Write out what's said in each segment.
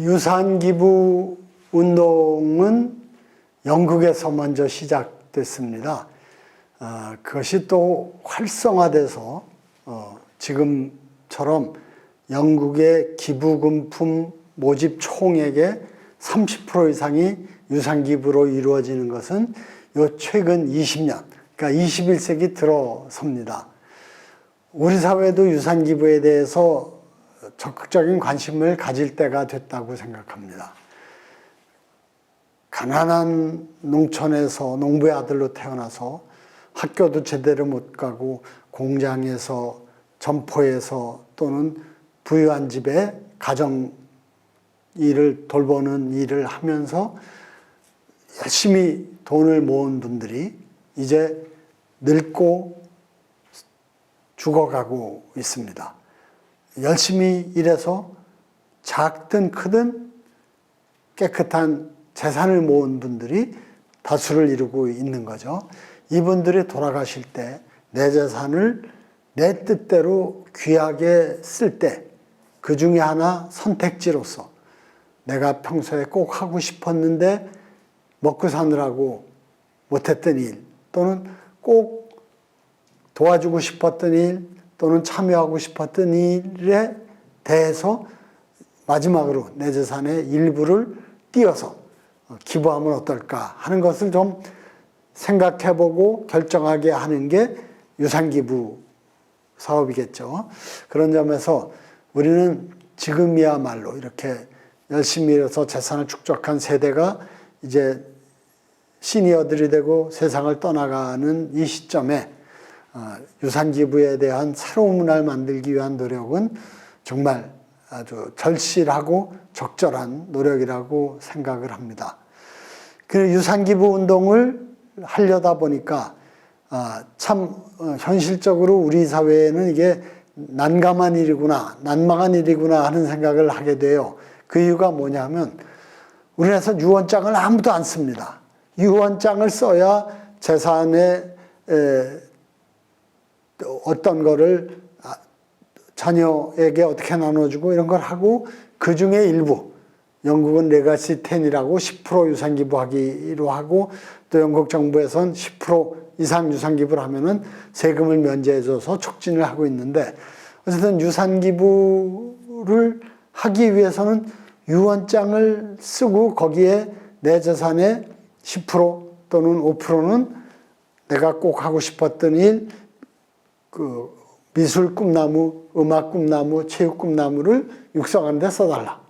유산기부 운동은 영국에서 먼저 시작됐습니다. 그것이 또 활성화돼서 지금처럼 영국의 기부금품 모집 총액의 30% 이상이 유산기부로 이루어지는 것은 요 최근 20년, 그러니까 21세기 들어섭니다. 우리 사회도 유산기부에 대해서 적극적인 관심을 가질 때가 됐다고 생각합니다. 가난한 농촌에서 농부의 아들로 태어나서 학교도 제대로 못 가고 공장에서 점포에서 또는 부유한 집에 가정 일을 돌보는 일을 하면서 열심히 돈을 모은 분들이 이제 늙고 죽어가고 있습니다. 열심히 일해서 작든 크든 깨끗한 재산을 모은 분들이 다수를 이루고 있는 거죠. 이분들이 돌아가실 때 내 재산을 내 뜻대로 귀하게 쓸 때 그 중에 하나 선택지로서 내가 평소에 꼭 하고 싶었는데 먹고 사느라고 못했던 일, 또는 꼭 도와주고 싶었던 일, 또는 참여하고 싶었던 일에 대해서 마지막으로 내 재산의 일부를 띄어서 기부하면 어떨까 하는 것을 좀 생각해보고 결정하게 하는 게 유산기부 사업이겠죠. 그런 점에서 우리는 지금이야말로 이렇게 열심히 일해서 재산을 축적한 세대가 이제 시니어들이 되고 세상을 떠나가는 이 시점에 유산기부에 대한 새로운 문화를 만들기 위한 노력은 정말 아주 절실하고 적절한 노력이라고 생각을 합니다. 그 유산기부 운동을 하려다 보니까 참 현실적으로 우리 사회에는 이게 난감한 일이구나, 난망한 일이구나 하는 생각을 하게 돼요. 그 이유가 뭐냐면 우리나라에서 유언장을 아무도 안 씁니다. 유언장을 써야 재산에 어떤 거를 자녀에게 어떻게 나눠주고 이런 걸 하고 그 중에 일부, 영국은 레가시 10이라고 10% 유산기부하기로 하고 또 영국 정부에서는 10% 이상 유산기부를 하면은 세금을 면제해줘서 촉진을 하고 있는데 어쨌든 유산기부를 하기 위해서는 유언장을 쓰고 거기에 내 재산의 10% 또는 5%는 내가 꼭 하고 싶었던 일, 그 미술 꿈나무, 음악 꿈나무, 체육 꿈나무를 육성하는 데 써달라.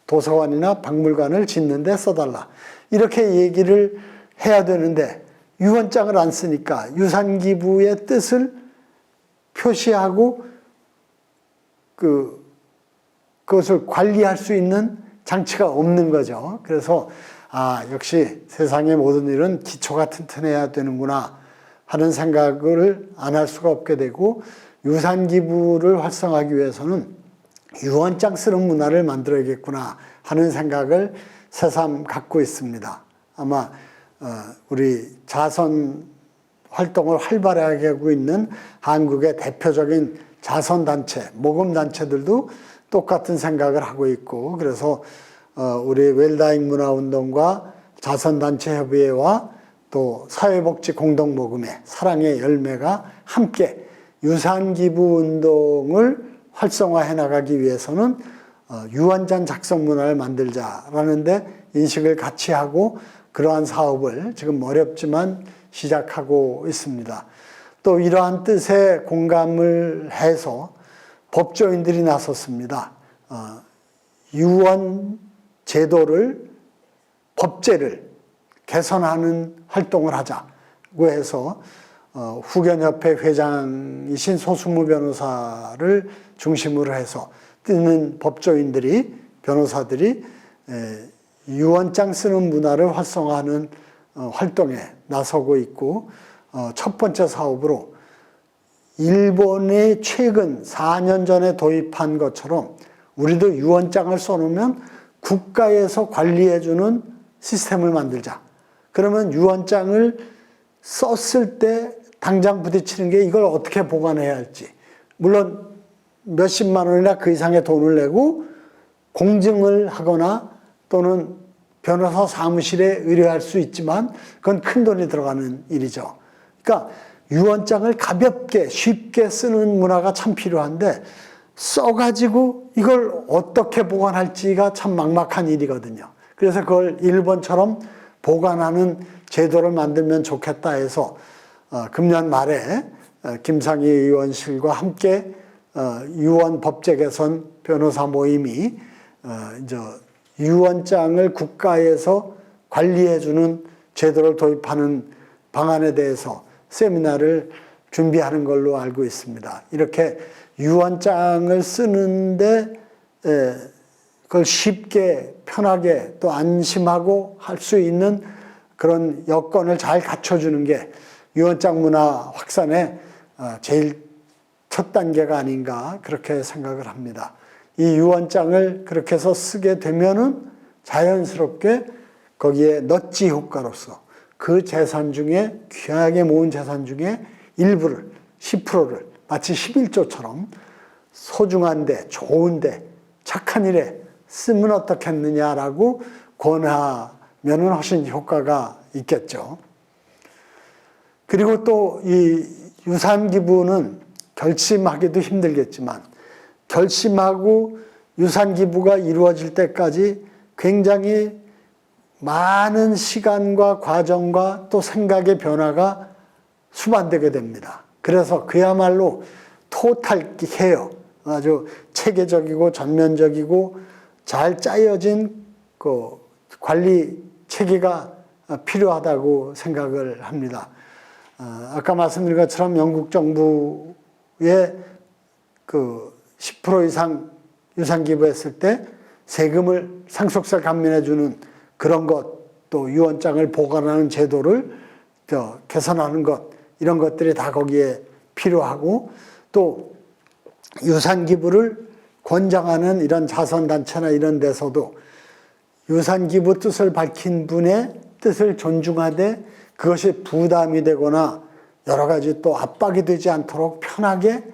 도서관이나 박물관을 짓는 데 써달라. 이렇게 얘기를 해야 되는데 유언장을 안 쓰니까 유산기부의 뜻을 표시하고 그것을 관리할 수 있는 장치가 없는 거죠. 그래서 역시 세상의 모든 일은 기초가 튼튼해야 되는구나 하는 생각을 안 할 수가 없게 되고 유산기부를 활성화하기 위해서는 유언장 쓰는 문화를 만들어야겠구나 하는 생각을 새삼 갖고 있습니다. 아마 우리 자선 활동을 활발하게 하고 있는 한국의 대표적인 자선단체, 모금단체들도 똑같은 생각을 하고 있고 그래서 우리 웰다잉 문화운동과 자선단체협의회와 또 사회복지 공동모금회 사랑의 열매가 함께 유산기부 운동을 활성화해 나가기 위해서는 유언장 작성 문화를 만들자라는 데 인식을 같이 하고 그러한 사업을 지금 어렵지만 시작하고 있습니다. 또 이러한 뜻에 공감을 해서 법조인들이 나섰습니다. 유언 제도를, 법제를 개선하는 활동을 하자고 해서 후견협회 회장이신 소수무 변호사를 중심으로 해서 뛰는 법조인들이, 변호사들이 유언장 쓰는 문화를 활성화하는 활동에 나서고 있고 첫 번째 사업으로 일본의 최근 4년 전에 도입한 것처럼 우리도 유언장을 써놓으면 국가에서 관리해주는 시스템을 만들자. 그러면 유언장을 썼을 때 당장 부딪히는 게 이걸 어떻게 보관해야 할지. 물론 몇십만 원이나 그 이상의 돈을 내고 공증을 하거나 또는 변호사 사무실에 의뢰할 수 있지만 그건 큰 돈이 들어가는 일이죠. 그러니까 유언장을 가볍게 쉽게 쓰는 문화가 참 필요한데 써가지고 이걸 어떻게 보관할지가 참 막막한 일이거든요. 그래서 그걸 일본처럼 보관하는 제도를 만들면 좋겠다 해서 금년 말에 김상희 의원실과 함께 유언 법제 개선 변호사 모임이 이제 유언장을 국가에서 관리해주는 제도를 도입하는 방안에 대해서 세미나를 준비하는 걸로 알고 있습니다. 이렇게 유언장을 쓰는데 그걸 쉽게 편하게 또 안심하고 할 수 있는 그런 여건을 잘 갖춰주는 게 유언장 문화 확산의 제일 첫 단계가 아닌가 그렇게 생각을 합니다. 이 유언장을 그렇게 해서 쓰게 되면은 자연스럽게 거기에 넛지 효과로서 그 재산 중에 귀하게 모은 재산 중에 일부를 10%를 마치 11조처럼 소중한데 좋은데 착한 일에 쓰면 어떻겠느냐라고 권하면은 훨씬 효과가 있겠죠. 그리고 또 이 유산 기부는 결심하기도 힘들겠지만 결심하고 유산 기부가 이루어질 때까지 굉장히 많은 시간과 과정과 또 생각의 변화가 수반되게 됩니다. 그래서 그야말로 토탈 케어, 아주 체계적이고 전면적이고 잘 짜여진 그 관리 체계가 필요하다고 생각을 합니다. 아까 말씀드린 것처럼 영국 정부의 그 10% 이상 유산 기부했을 때 세금을 상속세 감면해주는 그런 것, 또 유언장을 보관하는 제도를 개선하는 것, 이런 것들이 다 거기에 필요하고, 또 유산 기부를 권장하는 이런 자선단체나 이런 데서도 유산 기부 뜻을 밝힌 분의 뜻을 존중하되 그것이 부담이 되거나 여러 가지 또 압박이 되지 않도록 편하게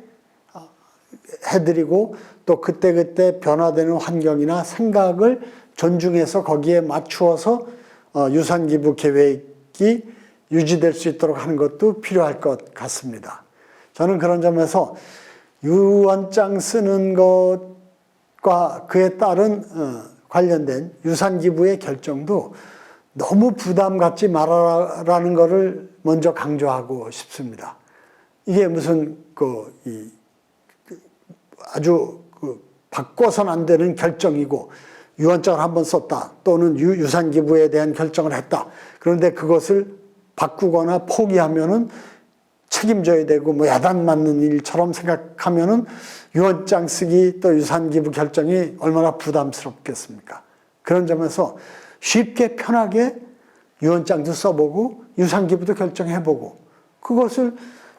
해드리고 또 그때그때 변화되는 환경이나 생각을 존중해서 거기에 맞추어서 유산 기부 계획이 유지될 수 있도록 하는 것도 필요할 것 같습니다. 저는 그런 점에서 유언장 쓰는 것과 그에 따른 관련된 유산 기부의 결정도 너무 부담 갖지 말아라는 것을 먼저 강조하고 싶습니다. 이게 무슨 아주 바꿔서는 안 되는 결정이고 유언장을 한번 썼다 또는 유산 기부에 대한 결정을 했다. 그런데 그것을 바꾸거나 포기하면은 책임져야 되고 뭐 야단 맞는 일처럼 생각하면은 유언장 쓰기 또 유산 기부 결정이 얼마나 부담스럽겠습니까? 그런 점에서 쉽게 편하게 유언장도 써보고 유산 기부도 결정해보고 그것을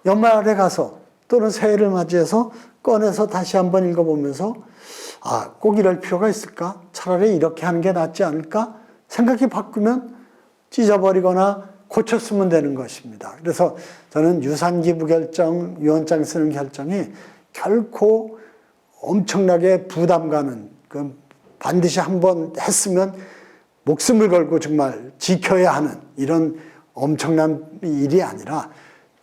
연말에 가서 또는 새해를 맞이해서 꺼내서 다시 한번 읽어보면서 꼭 이럴 필요가 있을까? 차라리 이렇게 하는 게 낫지 않을까? 생각이 바꾸면 찢어버리거나 고쳤으면 되는 것입니다. 그래서 저는 유산 기부 결정, 유언장 쓰는 결정이 결코 엄청나게 부담 가는, 반드시 한번 했으면 목숨을 걸고 정말 지켜야 하는 이런 엄청난 일이 아니라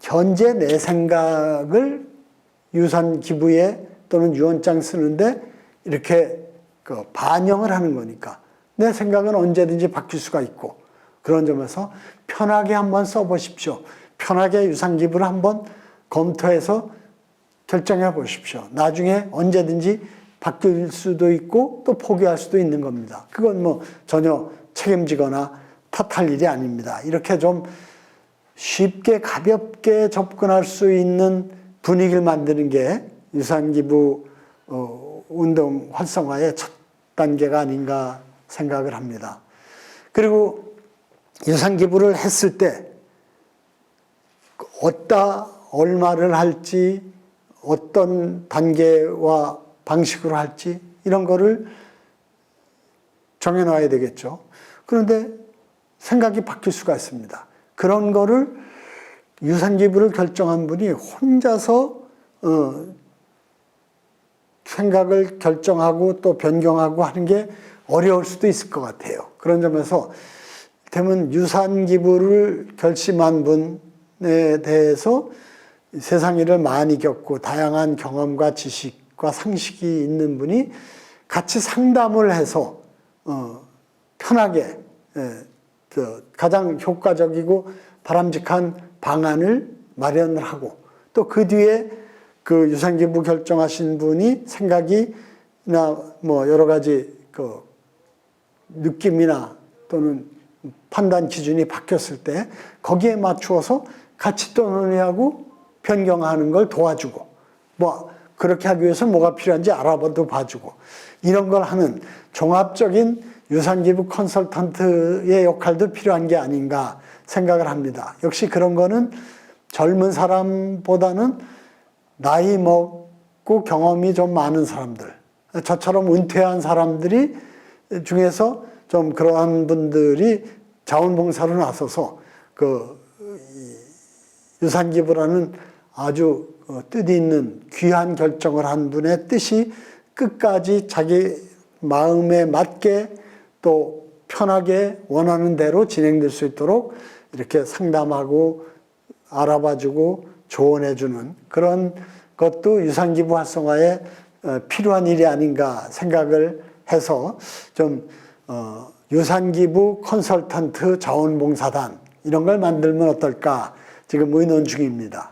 현재 내 생각을 유산 기부에 또는 유언장 쓰는데 이렇게 반영을 하는 거니까 내 생각은 언제든지 바뀔 수가 있고 그런 점에서 편하게 한번 써보십시오. 편하게 유산 기부를 한번 검토해서 결정해 보십시오. 나중에 언제든지 바뀔 수도 있고 또 포기할 수도 있는 겁니다. 그건 뭐 전혀 책임지거나 탓할 일이 아닙니다. 이렇게 좀 쉽게 가볍게 접근할 수 있는 분위기를 만드는 게 유산기부 운동 활성화의 첫 단계가 아닌가 생각을 합니다. 그리고 유산기부를 했을 때 어디다 얼마를 할지 어떤 단계와 방식으로 할지 이런 거를 정해놔야 되겠죠. 그런데 생각이 바뀔 수가 있습니다. 그런 거를 유산기부를 결정한 분이 혼자서 생각을 결정하고 또 변경하고 하는 게 어려울 수도 있을 것 같아요. 그런 점에서 되면 유산 기부를 결심한 분에 대해서 세상 일을 많이 겪고 다양한 경험과 지식과 상식이 있는 분이 같이 상담을 해서 편하게 가장 효과적이고 바람직한 방안을 마련을 하고 또 그 뒤에 그 유산기부 결정하신 분이 생각이나 뭐 여러 가지 그 느낌이나 또는 판단 기준이 바뀌었을 때 거기에 맞추어서 같이 또 논의하고 변경하는 걸 도와주고 뭐 그렇게 하기 위해서 뭐가 필요한지 알아봐도 봐주고 이런 걸 하는 종합적인 유산기부 컨설턴트의 역할도 필요한 게 아닌가 생각을 합니다. 역시 그런 거는 젊은 사람보다는 나이 먹고 경험이 좀 많은 사람들, 저처럼 은퇴한 사람들이 중에서 좀 그러한 분들이 자원봉사로 나서서 그 유산기부라는 아주 뜻이 있는 귀한 결정을 한 분의 뜻이 끝까지 자기 마음에 맞게 또 편하게 원하는 대로 진행될 수 있도록 이렇게 상담하고 알아봐주고 조언해주는 그런 것도 유산기부 활성화에 필요한 일이 아닌가 생각을 해서 좀 유산기부 컨설턴트 자원봉사단 이런 걸 만들면 어떨까 지금 의논 중입니다.